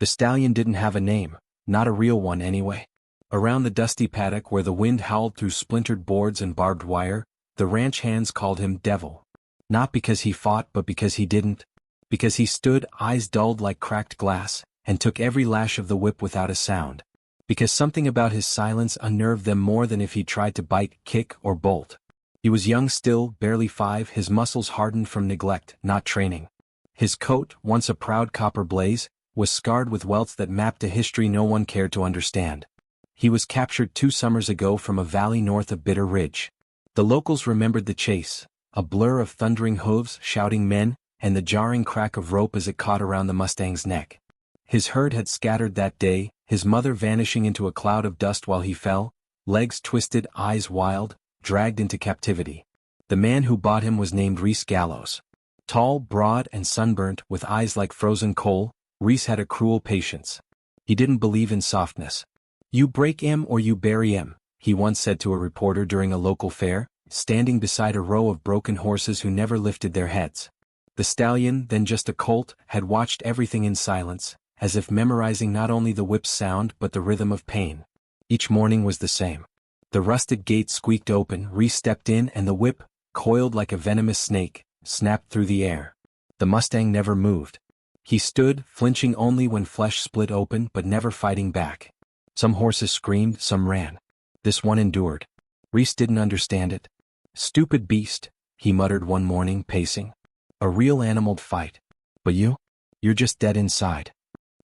The stallion didn't have a name, not a real one anyway. Around the dusty paddock where the wind howled through splintered boards and barbed wire, the ranch hands called him Devil. Not because he fought but because he didn't. Because he stood, eyes dulled like cracked glass, and took every lash of the whip without a sound. Because something about his silence unnerved them more than if he tried to bite, kick, or bolt. He was young still, barely 5, his muscles hardened from neglect, not training. His coat, once a proud copper blaze, was scarred with welts that mapped a history no one cared to understand. He was captured 2 summers ago from a valley north of Bitter Ridge. The locals remembered the chase, a blur of thundering hooves, shouting men, and the jarring crack of rope as it caught around the Mustang's neck. His herd had scattered that day, his mother vanishing into a cloud of dust while he fell, legs twisted, eyes wild, dragged into captivity. The man who bought him was named Reese Gallows. Tall, broad, and sunburnt, with eyes like frozen coal, Reese had a cruel patience. He didn't believe in softness. "You break 'em or you bury 'em," he once said to a reporter during a local fair, standing beside a row of broken horses who never lifted their heads. The stallion, then just a colt, had watched everything in silence, as if memorizing not only the whip's sound but the rhythm of pain. Each morning was the same. The rusted gate squeaked open, Reese stepped in, and the whip, coiled like a venomous snake, snapped through the air. The Mustang never moved. He stood, flinching only when flesh split open but never fighting back. Some horses screamed, some ran. This one endured. Reese didn't understand it. "Stupid beast," he muttered one morning, pacing. "A real animal'd fight. But you're just dead inside."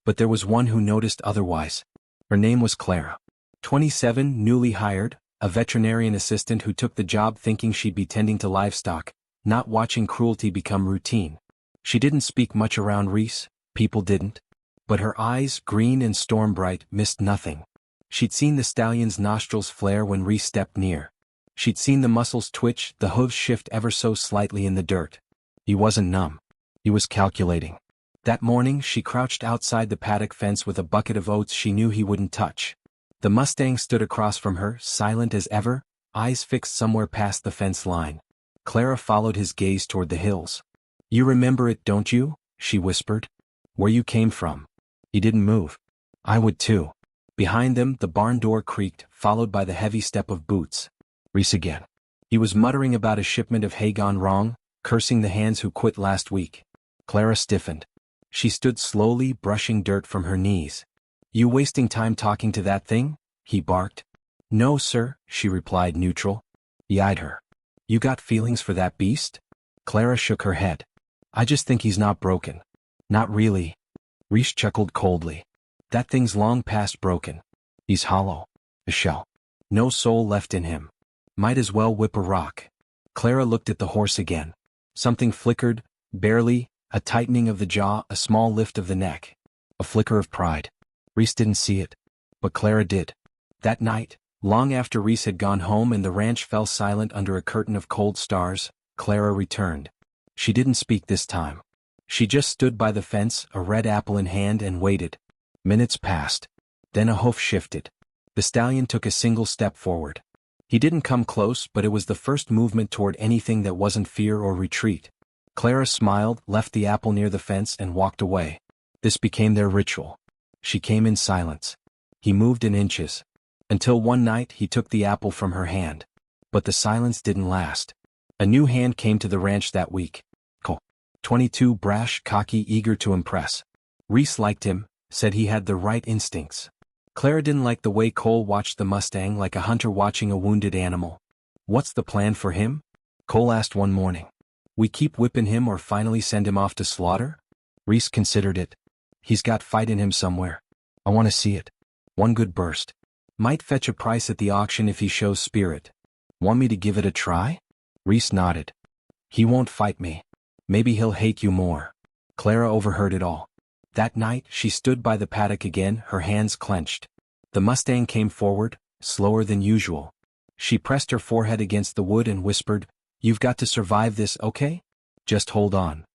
But there was one who noticed otherwise. Her name was Clara. 27, newly hired, a veterinarian assistant who took the job thinking she'd be tending to livestock, not watching cruelty become routine. She didn't speak much around Reese, people didn't. But her eyes, green and storm-bright, missed nothing. She'd seen the stallion's nostrils flare when Reese stepped near. She'd seen the muscles twitch, the hooves shift ever so slightly in the dirt. He wasn't numb. He was calculating. That morning she crouched outside the paddock fence with a bucket of oats she knew he wouldn't touch. The Mustang stood across from her, silent as ever, eyes fixed somewhere past the fence line. Clara followed his gaze toward the hills. "You remember it, don't you?" she whispered. "Where you came from." He didn't move. "I would too." Behind them, the barn door creaked, followed by the heavy step of boots. Reese again. He was muttering about a shipment of hay gone wrong, cursing the hands who quit last week. Clara stiffened. She stood slowly, brushing dirt from her knees. "You wasting time talking to that thing?" he barked. "No, sir," she replied, neutral. He eyed her. "You got feelings for that beast?" Clara shook her head. "I just think he's not broken." "Not really." Reese chuckled coldly. "That thing's long past broken. He's hollow. A shell. No soul left in him. Might as well whip a rock." Clara looked at the horse again. Something flickered, barely, a tightening of the jaw, a small lift of the neck. A flicker of pride. Reese didn't see it. But Clara did. That night, long after Reese had gone home and the ranch fell silent under a curtain of cold stars, Clara returned. She didn't speak this time. She just stood by the fence, a red apple in hand, and waited. Minutes passed. Then a hoof shifted. The stallion took a single step forward. He didn't come close, but it was the first movement toward anything that wasn't fear or retreat. Clara smiled, left the apple near the fence, and walked away. This became their ritual. She came in silence. He moved in inches. Until one night he took the apple from her hand. But the silence didn't last. A new hand came to the ranch that week. Cole. 22, brash, cocky, eager to impress. Reese liked him, said he had the right instincts. Clara didn't like the way Cole watched the Mustang, like a hunter watching a wounded animal. "What's the plan for him?" Cole asked one morning. "We keep whipping him or finally send him off to slaughter?" Reese considered it. "He's got fight in him somewhere. I want to see it. One good burst. Might fetch a price at the auction if he shows spirit. Want me to give it a try?" Reese nodded. "He won't fight me. Maybe he'll hate you more." Clara overheard it all. That night, she stood by the paddock again, her hands clenched. The Mustang came forward, slower than usual. She pressed her forehead against the wood and whispered, "You've got to survive this, okay? Just hold on."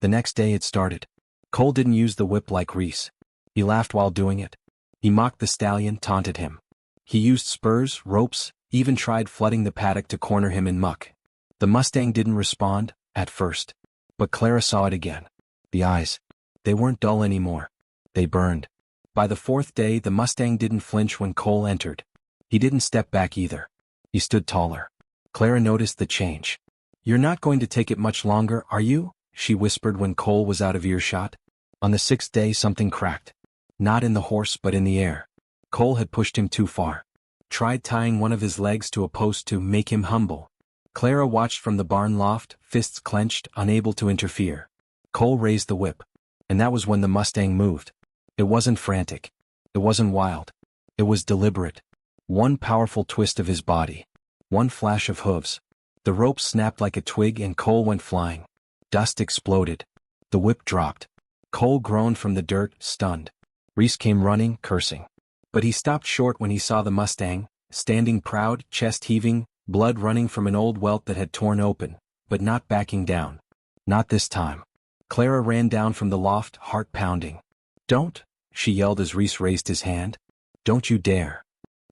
The next day it started. Cole didn't use the whip like Reese. He laughed while doing it. He mocked the stallion, taunted him. He used spurs, ropes, even tried flooding the paddock to corner him in muck. The Mustang didn't respond, at first. But Clara saw it again. The eyes. They weren't dull anymore. They burned. By the fourth day the Mustang didn't flinch when Cole entered. He didn't step back either. He stood taller. Clara noticed the change. "You're not going to take it much longer, are you?" she whispered when Cole was out of earshot. On the sixth day something cracked. Not in the horse but in the air. Cole had pushed him too far. Tried tying one of his legs to a post to make him humble. Clara watched from the barn loft, fists clenched, unable to interfere. Cole raised the whip. And that was when the Mustang moved. It wasn't frantic. It wasn't wild. It was deliberate. One powerful twist of his body. One flash of hooves. The rope snapped like a twig and Cole went flying. Dust exploded. The whip dropped. Cole groaned from the dirt, stunned. Reese came running, cursing. But he stopped short when he saw the Mustang, standing proud, chest heaving, blood running from an old welt that had torn open, but not backing down. Not this time. Clara ran down from the loft, heart pounding. "Don't," she yelled as Reese raised his hand. "Don't you dare."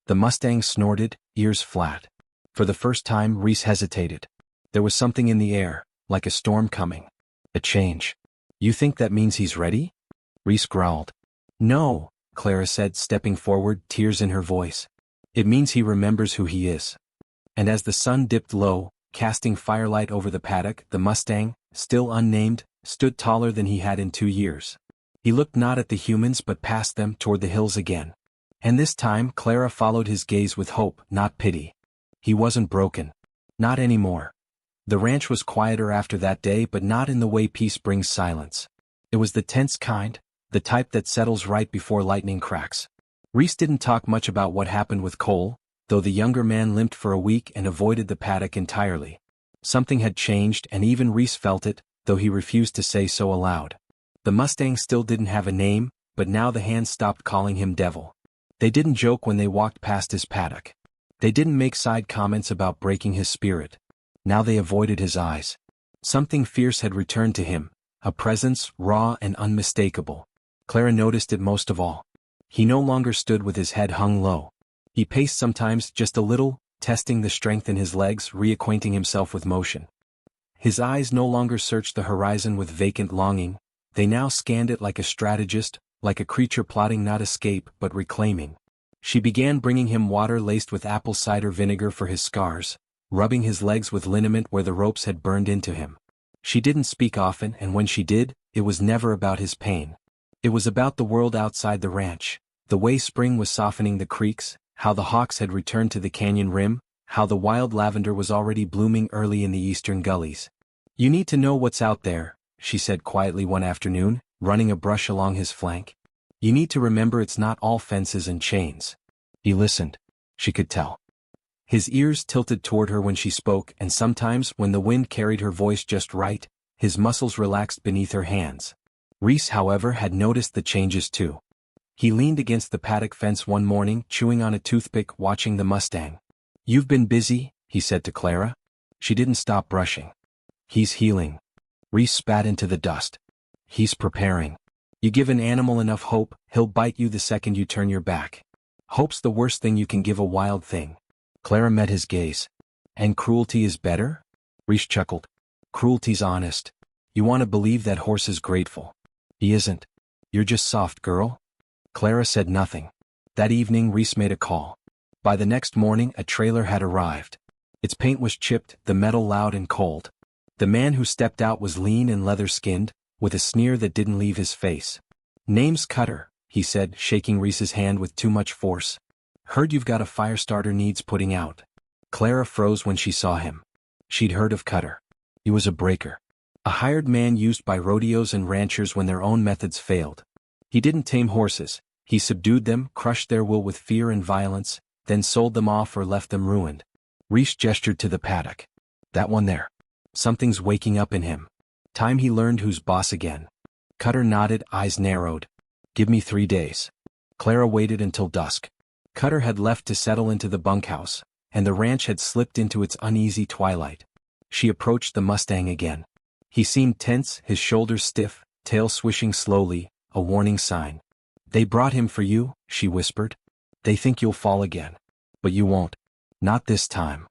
The Mustang snorted, ears flat. For the first time Reese hesitated. There was something in the air, like a storm coming. A change. "You think that means he's ready?" Reese growled. "No," Clara said, stepping forward, tears in her voice. "It means he remembers who he is." And as the sun dipped low, casting firelight over the paddock, the Mustang, still unnamed, stood taller than he had in 2 years. He looked not at the humans but past them toward the hills again. And this time Clara followed his gaze with hope, not pity. He wasn't broken. Not anymore. The ranch was quieter after that day, but not in the way peace brings silence. It was the tense kind, the type that settles right before lightning cracks. Reese didn't talk much about what happened with Cole, though the younger man limped for a week and avoided the paddock entirely. Something had changed and even Reese felt it, though he refused to say so aloud. The Mustang still didn't have a name, but now the hands stopped calling him Devil. They didn't joke when they walked past his paddock. They didn't make side comments about breaking his spirit. Now they avoided his eyes. Something fierce had returned to him, a presence raw and unmistakable. Clara noticed it most of all. He no longer stood with his head hung low. He paced sometimes just a little, testing the strength in his legs, reacquainting himself with motion. His eyes no longer searched the horizon with vacant longing, they now scanned it like a strategist, like a creature plotting not escape but reclaiming. She began bringing him water laced with apple cider vinegar for his scars, rubbing his legs with liniment where the ropes had burned into him. She didn't speak often, and when she did, it was never about his pain. It was about the world outside the ranch, the way spring was softening the creeks, how the hawks had returned to the canyon rim, how the wild lavender was already blooming early in the eastern gullies. "You need to know what's out there," she said quietly one afternoon, running a brush along his flank. "You need to remember it's not all fences and chains." He listened. She could tell. His ears tilted toward her when she spoke, and sometimes, when the wind carried her voice just right, his muscles relaxed beneath her hands. Reese, however, had noticed the changes too. He leaned against the paddock fence one morning, chewing on a toothpick, watching the Mustang. "You've been busy," he said to Clara. She didn't stop brushing. "He's healing." Reese spat into the dust. "He's preparing. You give an animal enough hope, he'll bite you the second you turn your back. Hope's the worst thing you can give a wild thing." Clara met his gaze. "And cruelty is better?" Reese chuckled. "Cruelty's honest. You want to believe that horse is grateful. He isn't. You're just soft, girl." Clara said nothing. That evening Reese made a call. By the next morning a trailer had arrived. Its paint was chipped, the metal loud and cold. The man who stepped out was lean and leather-skinned, with a sneer that didn't leave his face. "Name's Cutter," he said, shaking Reese's hand with too much force. "Heard you've got a fire starter needs putting out." Clara froze when she saw him. She'd heard of Cutter. He was a breaker. A hired man used by rodeos and ranchers when their own methods failed. He didn't tame horses. He subdued them, crushed their will with fear and violence, then sold them off or left them ruined. Reese gestured to the paddock. "That one there. Something's waking up in him. Time he learned who's boss again." Cutter nodded, eyes narrowed. "Give me 3 days." Clara waited until dusk. Cutter had left to settle into the bunkhouse, and the ranch had slipped into its uneasy twilight. She approached the Mustang again. He seemed tense, his shoulders stiff, tail swishing slowly, a warning sign. "They brought him for you," she whispered. "They think you'll fall again. But you won't. Not this time."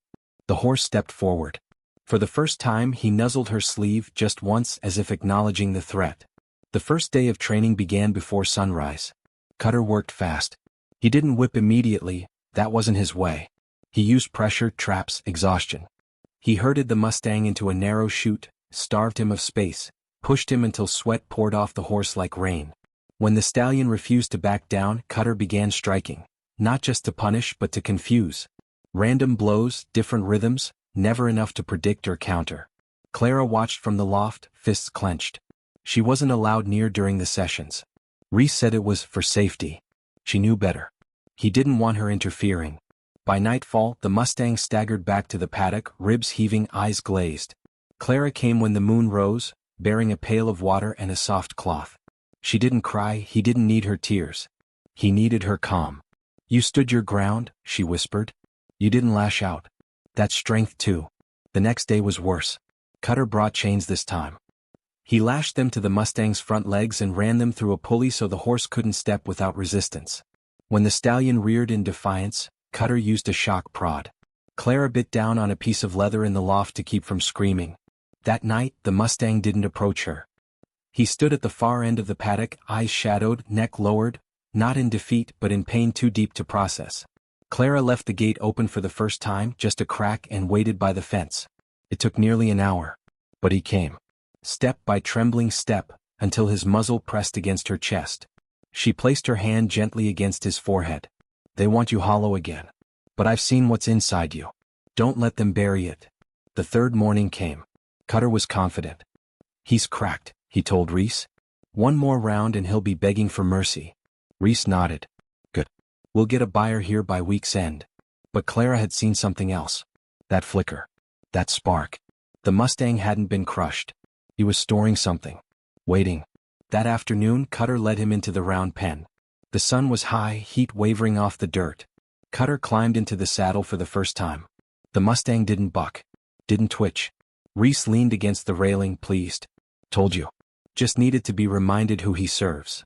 The horse stepped forward. For the first time he nuzzled her sleeve just once, as if acknowledging the threat. The first day of training began before sunrise. Cutter worked fast. He didn't whip immediately, that wasn't his way. He used pressure, traps, exhaustion. He herded the Mustang into a narrow chute, starved him of space, pushed him until sweat poured off the horse like rain. When the stallion refused to back down, Cutter began striking, not just to punish but to confuse. Random blows, different rhythms, never enough to predict or counter. Clara watched from the loft, fists clenched. She wasn't allowed near during the sessions. Reese said it was for safety. She knew better. He didn't want her interfering. By nightfall, the Mustang staggered back to the paddock, ribs heaving, eyes glazed. Clara came when the moon rose, bearing a pail of water and a soft cloth. She didn't cry, he didn't need her tears. He needed her calm. "You stood your ground," she whispered. "You didn't lash out. That's strength too." The next day was worse. Cutter brought chains this time. He lashed them to the Mustang's front legs and ran them through a pulley so the horse couldn't step without resistance. When the stallion reared in defiance, Cutter used a shock prod. Clara bit down on a piece of leather in the loft to keep from screaming. That night, the Mustang didn't approach her. He stood at the far end of the paddock, eyes shadowed, neck lowered, not in defeat but in pain too deep to process. Clara left the gate open for the first time, just a crack, and waited by the fence. It took nearly an hour. But he came. Step by trembling step, until his muzzle pressed against her chest. She placed her hand gently against his forehead. "They want you hollow again. But I've seen what's inside you. Don't let them bury it." The third morning came. Cutter was confident. "He's cracked," he told Reese. "One more round and he'll be begging for mercy." Reese nodded. "Good. We'll get a buyer here by week's end." But Clara had seen something else. That flicker. That spark. The Mustang hadn't been crushed. He was storing something. Waiting. That afternoon, Cutter led him into the round pen. The sun was high, heat wavering off the dirt. Cutter climbed into the saddle for the first time. The Mustang didn't buck. Didn't twitch. Reese leaned against the railing, pleased. "Told you. Just needed to be reminded who he serves."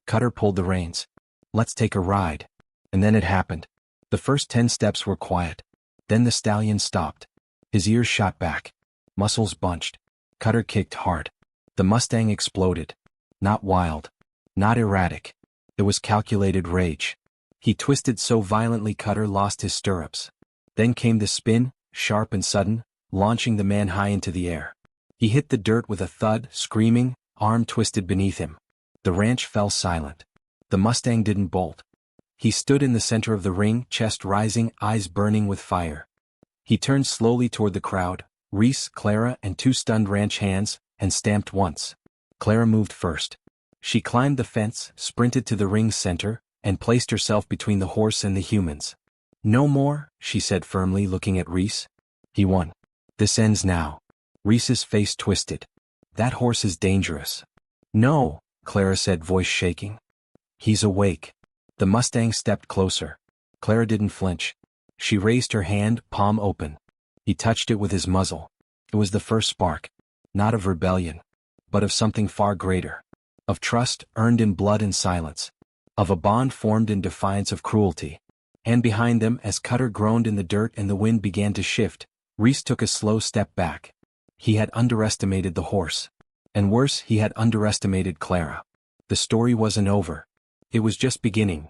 Cutter pulled the reins. "Let's take a ride." And then it happened. The first 10 steps were quiet. Then the stallion stopped. His ears shot back. Muscles bunched. Cutter kicked hard. The Mustang exploded. Not wild. Not erratic. It was calculated rage. He twisted so violently Cutter lost his stirrups. Then came the spin, sharp and sudden, launching the man high into the air. He hit the dirt with a thud, screaming, arm twisted beneath him. The ranch fell silent. The Mustang didn't bolt. He stood in the center of the ring, chest rising, eyes burning with fire. He turned slowly toward the crowd, Reese, Clara, and 2 stunned ranch hands, and stamped once. Clara moved first. She climbed the fence, sprinted to the ring's center, and placed herself between the horse and the humans. "No more," she said firmly, looking at Reese. "He won. This ends now." Reese's face twisted. "That horse is dangerous." "No," Clara said, voice shaking. "He's awake." The Mustang stepped closer. Clara didn't flinch. She raised her hand, palm open. He touched it with his muzzle. It was the first spark. Not of rebellion. But of something far greater. Of trust, earned in blood and silence. Of a bond formed in defiance of cruelty. And behind them, as Cutter groaned in the dirt and the wind began to shift, Reese took a slow step back. He had underestimated the horse. And worse, he had underestimated Clara. The story wasn't over. It was just beginning.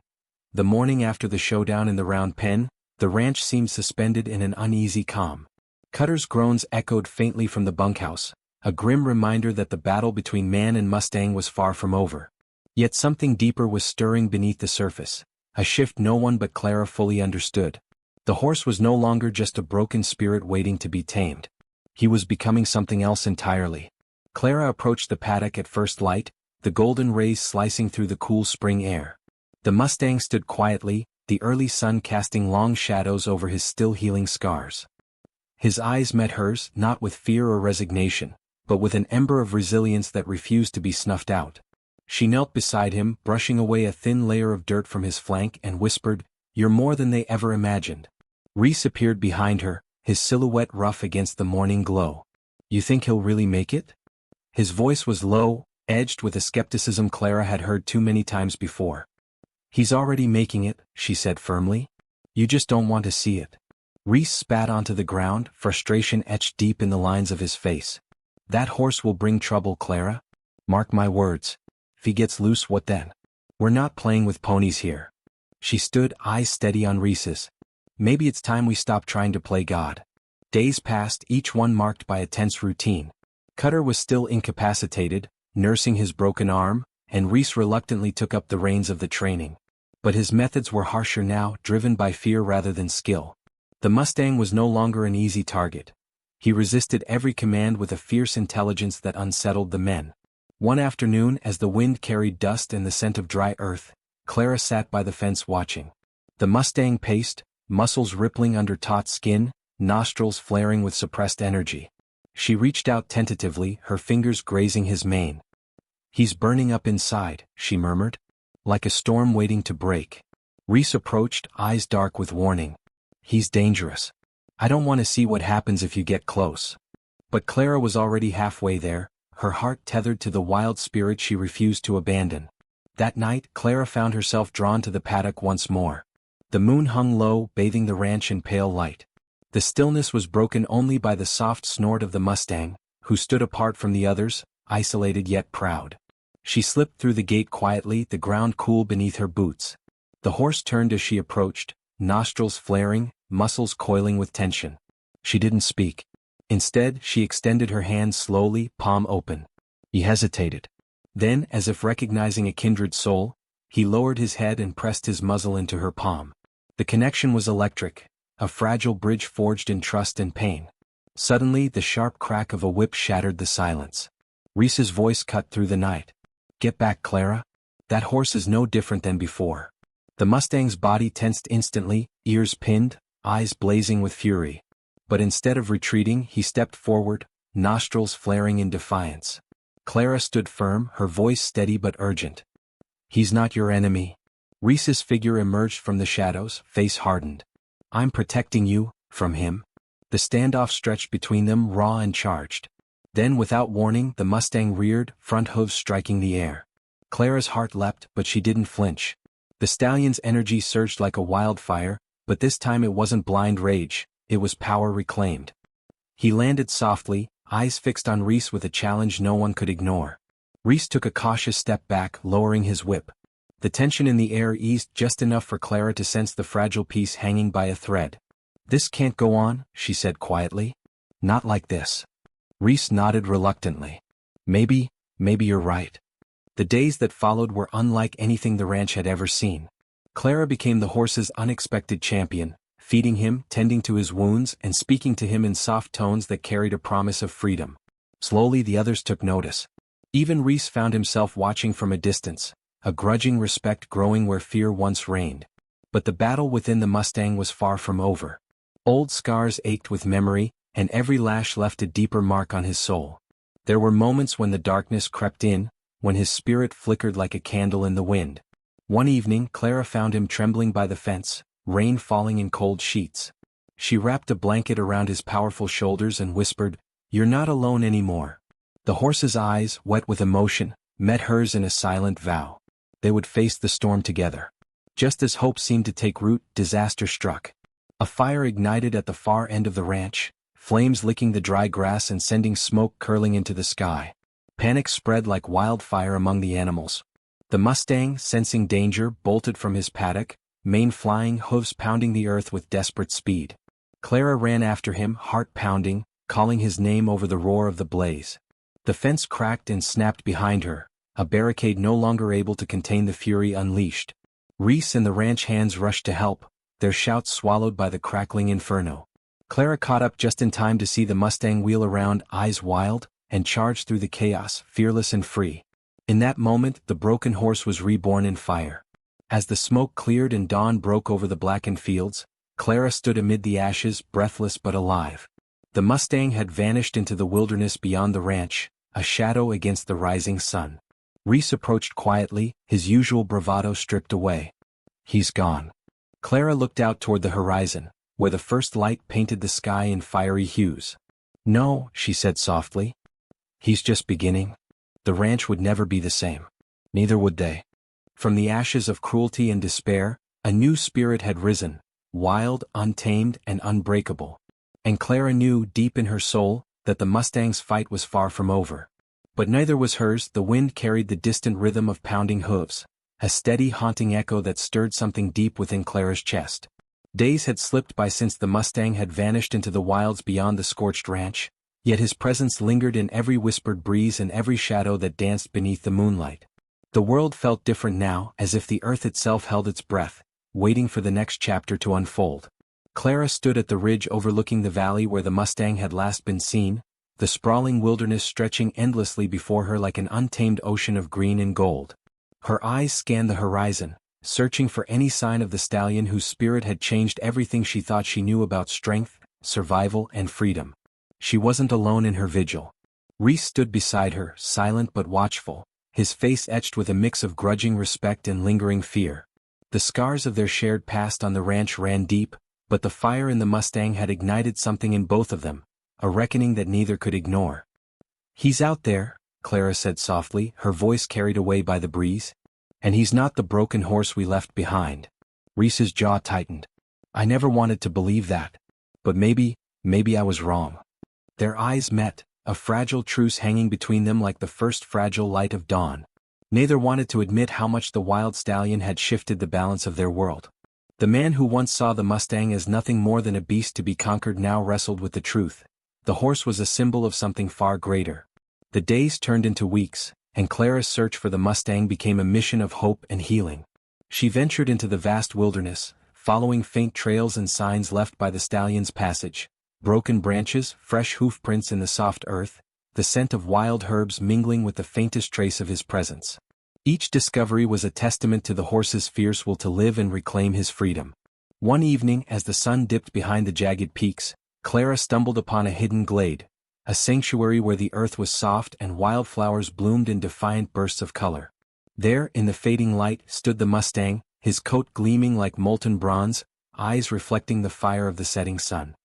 The morning after the showdown in the round pen, the ranch seemed suspended in an uneasy calm. Cutter's groans echoed faintly from the bunkhouse, a grim reminder that the battle between man and Mustang was far from over. Yet something deeper was stirring beneath the surface, a shift no one but Clara fully understood. The horse was no longer just a broken spirit waiting to be tamed. He was becoming something else entirely. Clara approached the paddock at first light, the golden rays slicing through the cool spring air. The Mustang stood quietly, the early sun casting long shadows over his still healing scars. His eyes met hers, not with fear or resignation, but with an ember of resilience that refused to be snuffed out. She knelt beside him, brushing away a thin layer of dirt from his flank, and whispered, "You're more than they ever imagined." Reese appeared behind her, his silhouette rough against the morning glow. "You think he'll really make it?" His voice was low, edged with a skepticism Clara had heard too many times before. "He's already making it," she said firmly. "You just don't want to see it." Reese spat onto the ground, frustration etched deep in the lines of his face. "That horse will bring trouble, Clara. Mark my words." If he gets loose, what then? We're not playing with ponies here. She stood, eyes steady on Reese's. Maybe it's time we stop trying to play God. Days passed, each one marked by a tense routine. Cutter was still incapacitated, nursing his broken arm, and Reese reluctantly took up the reins of the training. But his methods were harsher now, driven by fear rather than skill. The Mustang was no longer an easy target. He resisted every command with a fierce intelligence that unsettled the men. One afternoon, as the wind carried dust and the scent of dry earth, Clara sat by the fence watching. The Mustang paced, muscles rippling under taut skin, nostrils flaring with suppressed energy. She reached out tentatively, her fingers grazing his mane. "He's burning up inside," she murmured. "Like a storm waiting to break." Reese approached, eyes dark with warning. "He's dangerous. I don't want to see what happens if you get close." But Clara was already halfway there, her heart tethered to the wild spirit she refused to abandon. That night, Clara found herself drawn to the paddock once more. The moon hung low, bathing the ranch in pale light. The stillness was broken only by the soft snort of the Mustang, who stood apart from the others, isolated yet proud. She slipped through the gate quietly, the ground cool beneath her boots. The horse turned as she approached, nostrils flaring, muscles coiling with tension. She didn't speak. Instead, she extended her hand slowly, palm open. He hesitated. Then, as if recognizing a kindred soul, he lowered his head and pressed his muzzle into her palm. The connection was electric, a fragile bridge forged in trust and pain. Suddenly, the sharp crack of a whip shattered the silence. Reese's voice cut through the night. "Get back, Clara. That horse is no different than before." The Mustang's body tensed instantly, ears pinned, eyes blazing with fury. But instead of retreating, he stepped forward, nostrils flaring in defiance. Clara stood firm, her voice steady but urgent. "He's not your enemy." Reese's figure emerged from the shadows, face hardened. "I'm protecting you, from him." The standoff stretched between them, raw and charged. Then, without warning, the Mustang reared, front hooves striking the air. Clara's heart leapt, but she didn't flinch. The stallion's energy surged like a wildfire, but this time it wasn't blind rage, it was power reclaimed. He landed softly, eyes fixed on Reese with a challenge no one could ignore. Reese took a cautious step back, lowering his whip. The tension in the air eased just enough for Clara to sense the fragile piece hanging by a thread. "This can't go on," she said quietly. "Not like this." Reese nodded reluctantly. Maybe you're right." The days that followed were unlike anything the ranch had ever seen. Clara became the horse's unexpected champion, feeding him, tending to his wounds, and speaking to him in soft tones that carried a promise of freedom. Slowly the others took notice. Even Reese found himself watching from a distance, a grudging respect growing where fear once reigned. But the battle within the Mustang was far from over. Old scars ached with memory, and every lash left a deeper mark on his soul. There were moments when the darkness crept in, when his spirit flickered like a candle in the wind. One evening, Clara found him trembling by the fence, rain falling in cold sheets. She wrapped a blanket around his powerful shoulders and whispered, "You're not alone anymore." The horse's eyes, wet with emotion, met hers in a silent vow. They would face the storm together. Just as hope seemed to take root, disaster struck. A fire ignited at the far end of the ranch, flames licking the dry grass and sending smoke curling into the sky. Panic spread like wildfire among the animals. The Mustang, sensing danger, bolted from his paddock, mane flying, hooves pounding the earth with desperate speed. Clara ran after him, heart pounding, calling his name over the roar of the blaze. The fence cracked and snapped behind her, a barricade no longer able to contain the fury unleashed. Reese and the ranch hands rushed to help, their shouts swallowed by the crackling inferno. Clara caught up just in time to see the Mustang wheel around, eyes wild, and charge through the chaos, fearless and free. In that moment, the broken horse was reborn in fire. As the smoke cleared and dawn broke over the blackened fields, Clara stood amid the ashes, breathless but alive. The Mustang had vanished into the wilderness beyond the ranch, a shadow against the rising sun. Reese approached quietly, his usual bravado stripped away. "He's gone." Clara looked out toward the horizon, where the first light painted the sky in fiery hues. "No," she said softly. "He's just beginning. The ranch would never be the same. Neither would they." From the ashes of cruelty and despair, a new spirit had risen, wild, untamed, and unbreakable. And Clara knew, deep in her soul, that the Mustang's fight was far from over. But neither was hers. The wind carried the distant rhythm of pounding hooves, a steady haunting echo that stirred something deep within Clara's chest. Days had slipped by since the Mustang had vanished into the wilds beyond the scorched ranch, yet his presence lingered in every whispered breeze and every shadow that danced beneath the moonlight. The world felt different now, as if the earth itself held its breath, waiting for the next chapter to unfold. Clara stood at the ridge overlooking the valley where the Mustang had last been seen, the sprawling wilderness stretching endlessly before her like an untamed ocean of green and gold. Her eyes scanned the horizon, searching for any sign of the stallion whose spirit had changed everything she thought she knew about strength, survival, and freedom. She wasn't alone in her vigil. Reese stood beside her, silent but watchful, his face etched with a mix of grudging respect and lingering fear. The scars of their shared past on the ranch ran deep, but the fire in the Mustang had ignited something in both of them, a reckoning that neither could ignore. "He's out there," Clara said softly, her voice carried away by the breeze. "And he's not the broken horse we left behind." Reese's jaw tightened. "I never wanted to believe that. But maybe I was wrong." Their eyes met, a fragile truce hanging between them like the first fragile light of dawn. Neither wanted to admit how much the wild stallion had shifted the balance of their world. The man who once saw the Mustang as nothing more than a beast to be conquered now wrestled with the truth. The horse was a symbol of something far greater. The days turned into weeks, and Clara's search for the Mustang became a mission of hope and healing. She ventured into the vast wilderness, following faint trails and signs left by the stallion's passage, broken branches, fresh hoof prints in the soft earth, the scent of wild herbs mingling with the faintest trace of his presence. Each discovery was a testament to the horse's fierce will to live and reclaim his freedom. One evening, as the sun dipped behind the jagged peaks, Clara stumbled upon a hidden glade, a sanctuary where the earth was soft and wildflowers bloomed in defiant bursts of color. There, in the fading light, stood the Mustang, his coat gleaming like molten bronze, eyes reflecting the fire of the setting sun.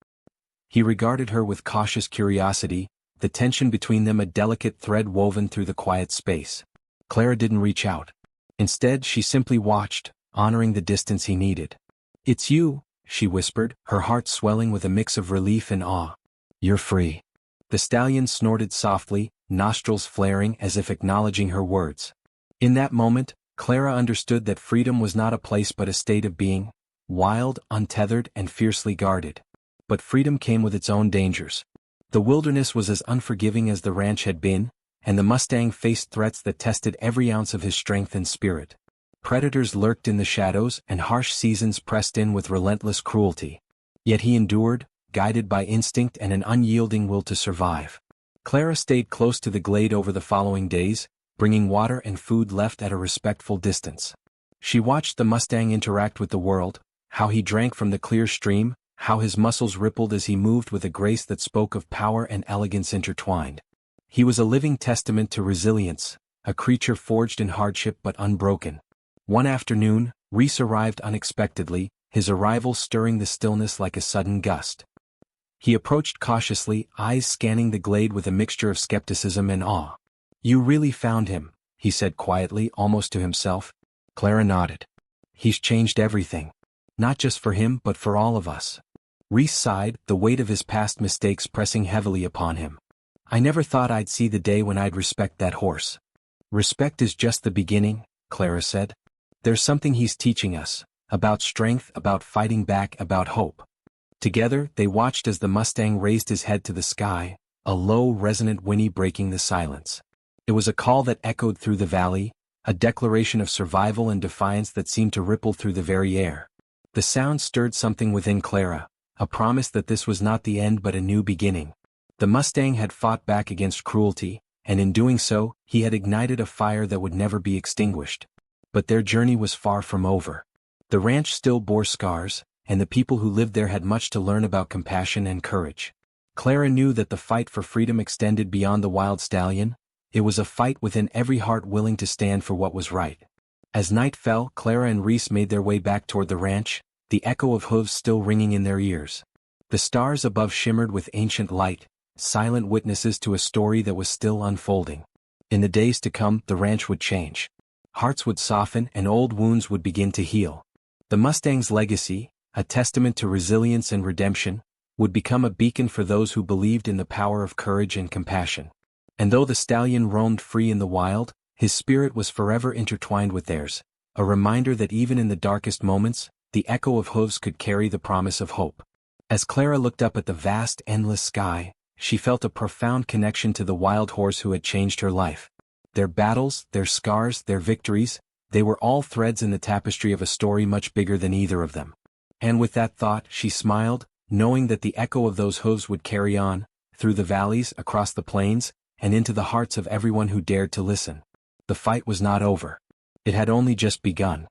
He regarded her with cautious curiosity, the tension between them a delicate thread woven through the quiet space. Clara didn't reach out. Instead, she simply watched, honoring the distance he needed. "It's you," she whispered, her heart swelling with a mix of relief and awe. "You're free." The stallion snorted softly, nostrils flaring as if acknowledging her words. In that moment, Clara understood that freedom was not a place but a state of being, wild, untethered, and fiercely guarded. But freedom came with its own dangers. The wilderness was as unforgiving as the ranch had been, and the Mustang faced threats that tested every ounce of his strength and spirit. Predators lurked in the shadows, and harsh seasons pressed in with relentless cruelty. Yet he endured, guided by instinct and an unyielding will to survive. Clara stayed close to the glade over the following days, bringing water and food left at a respectful distance. She watched the Mustang interact with the world, how he drank from the clear stream, how his muscles rippled as he moved with a grace that spoke of power and elegance intertwined. He was a living testament to resilience, a creature forged in hardship but unbroken. One afternoon, Reese arrived unexpectedly, his arrival stirring the stillness like a sudden gust. He approached cautiously, eyes scanning the glade with a mixture of skepticism and awe. "You really found him," he said quietly, almost to himself. Clara nodded. "He's changed everything. Not just for him but for all of us." Reese sighed, the weight of his past mistakes pressing heavily upon him. "I never thought I'd see the day when I'd respect that horse." "Respect is just the beginning," Clara said. "There's something he's teaching us, about strength, about fighting back, about hope." Together, they watched as the Mustang raised his head to the sky, a low, resonant whinny breaking the silence. It was a call that echoed through the valley, a declaration of survival and defiance that seemed to ripple through the very air. The sound stirred something within Clara, a promise that this was not the end but a new beginning. The Mustang had fought back against cruelty, and in doing so, he had ignited a fire that would never be extinguished. But their journey was far from over. The ranch still bore scars, and the people who lived there had much to learn about compassion and courage. Clara knew that the fight for freedom extended beyond the wild stallion. It was a fight within every heart willing to stand for what was right. As night fell, Clara and Reese made their way back toward the ranch, the echo of hooves still ringing in their ears. The stars above shimmered with ancient light, silent witnesses to a story that was still unfolding. In the days to come, the ranch would change. Hearts would soften and old wounds would begin to heal. The Mustang's legacy, a testament to resilience and redemption, would become a beacon for those who believed in the power of courage and compassion. And though the stallion roamed free in the wild, his spirit was forever intertwined with theirs, a reminder that even in the darkest moments, the echo of hooves could carry the promise of hope. As Clara looked up at the vast, endless sky, she felt a profound connection to the wild horse who had changed her life. Their battles, their scars, their victories, they were all threads in the tapestry of a story much bigger than either of them. And with that thought, she smiled, knowing that the echo of those hooves would carry on, through the valleys, across the plains, and into the hearts of everyone who dared to listen. The fight was not over. It had only just begun.